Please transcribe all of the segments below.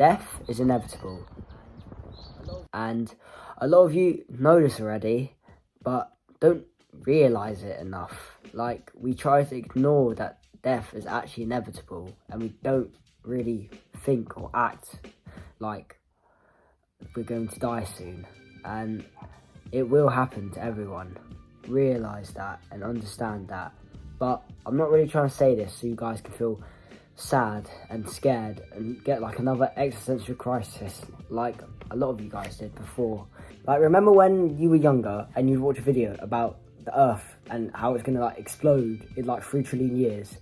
death is inevitable. And a lot of you know this already, but don't realise it enough. Like, we try to ignore that death is actually inevitable, and we don't really think or act like we're going to die soon. And it will happen to everyone. Realise that and understand that. But I'm not really trying to say this so you guys can feel sad and scared and get like another existential crisis like a lot of you guys did before. Like, remember when you were younger and you'd watch a video about the earth and how it's gonna like explode in like 3 trillion years,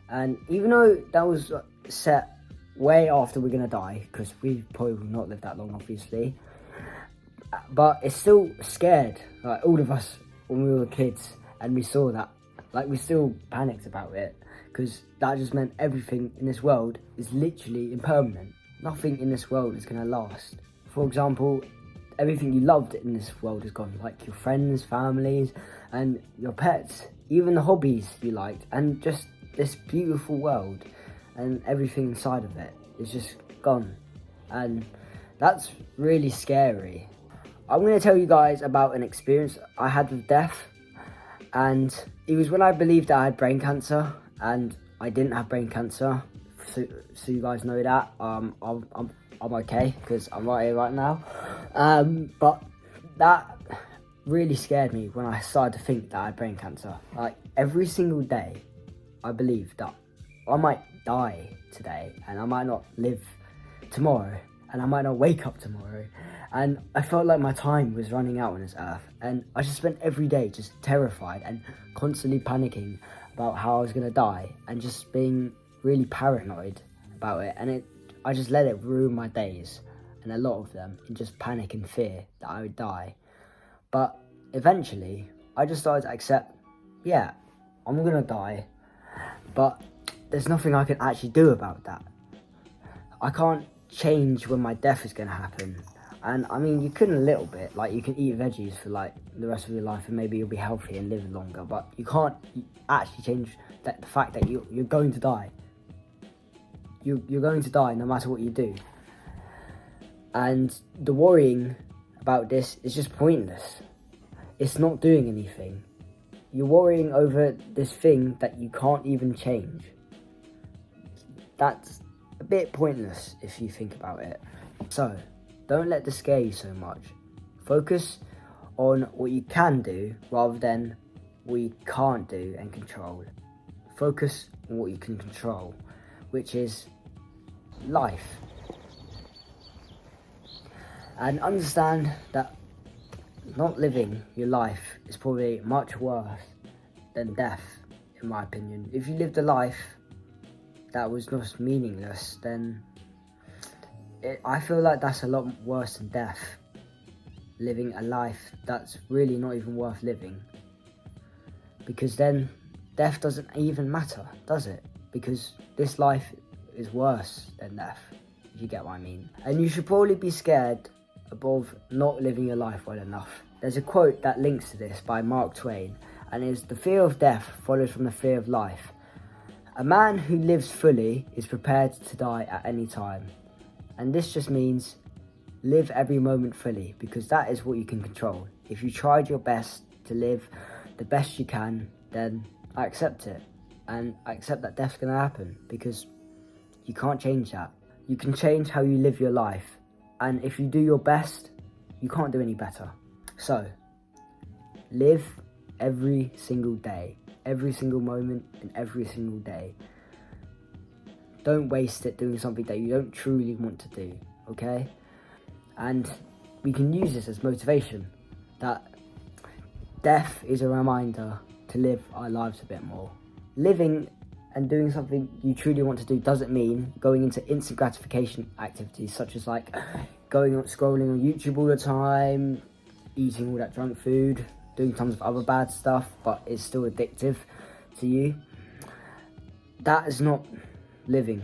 and even though that was set way after we're gonna die, because we probably will not live that long obviously, but it's still scared, like all of us when we were kids and we saw that, like we still panicked about it, because that just meant everything in this world is literally impermanent. Nothing in this world is going to last. For example, everything you loved in this world is gone, like your friends, families, and your pets, even the hobbies you liked, and just this beautiful world and everything inside of it is just gone. And that's really scary. I'm going to tell you guys about an experience I had with death, and it was when I believed that I had brain cancer, and I didn't have brain cancer, so you guys know that. I'm okay, because I'm right here right now. But that really scared me when I started to think that I had brain cancer. Like, every single day, I believed that I might die today, and I might not live tomorrow, and I might not wake up tomorrow. And I felt like my time was running out on this earth, and I just spent every day just terrified and constantly panicking about how I was going to die, and just being really paranoid about it. And I just let it ruin my days, and a lot of them, in just panic and fear that I would die. But eventually I just started to accept, yeah, I'm going to die, but there's nothing I can actually do about that. I can't change when my death is going to happen. And I mean, you can a little bit, like you can eat veggies for like the rest of your life and maybe you'll be healthy and live longer, but you can't actually change the fact that you're going to die. You're going to die no matter what you do. And the worrying about this is just pointless. It's not doing anything. You're worrying over this thing that you can't even change. That's a bit pointless if you think about it. So, don't let this scare you so much. Focus on what you can do rather than what you can't do and control. Focus on what you can control, which is life. And understand that not living your life is probably much worse than death, in my opinion. If you lived a life that was just meaningless, then I feel like that's a lot worse than death. Living a life that's really not even worth living. Because then death doesn't even matter, does it? Because this life is worse than death, if you get what I mean. And you should probably be scared above not living your life well enough. There's a quote that links to this by Mark Twain, and it's, "The fear of death follows from the fear of life. A man who lives fully is prepared to die at any time." And this just means live every moment fully, because that is what you can control. If you tried your best to live the best you can, then I accept it. And I accept that death's going to happen, because you can't change that. You can change how you live your life. And if you do your best, you can't do any better. So, live every single day, every single moment, and every single day. Don't waste it doing something that you don't truly want to do, okay? And we can use this as motivation, that death is a reminder to live our lives a bit more. Living and doing something you truly want to do doesn't mean going into instant gratification activities, such as like scrolling on YouTube all the time, eating all that junk food, doing tons of other bad stuff, but it's still addictive to you. That is not living,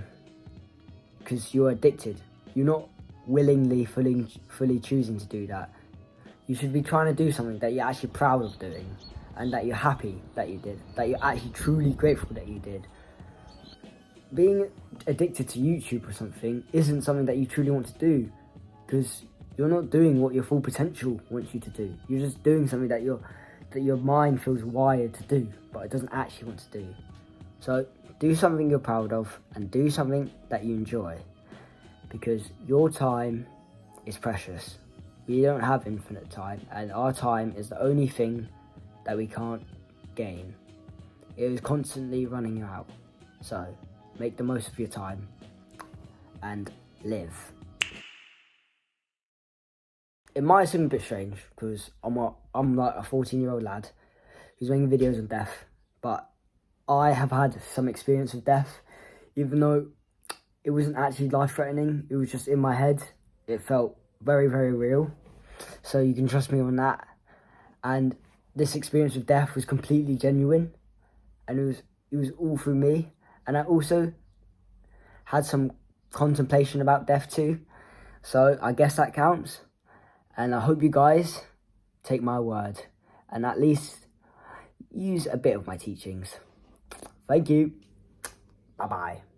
because you're addicted. You're not willingly, fully choosing to do that. You should be trying to do something that you're actually proud of doing, and that you're happy that you did, that you're actually truly grateful that you did. being addicted to YouTube or something isn't something that you truly want to do, because you're not doing what your full potential wants you to do. You're just doing something that your mind feels wired to do, but it doesn't actually want to do. So do something you're proud of and do something that you enjoy, because your time is precious. We don't have infinite time, and our time is the only thing that we can't gain. It is constantly running out. So make the most of your time and live. It might seem a bit strange because I'm like a 14-year-old lad who's making videos on death, but I have had some experience with death. Even though it wasn't actually life-threatening, it was just in my head. It felt very, very real. So you can trust me on that. And this experience with death was completely genuine, and it was all through me. And I also had some contemplation about death too. So I guess that counts. And I hope you guys take my word and at least use a bit of my teachings. Thank you. Bye-bye.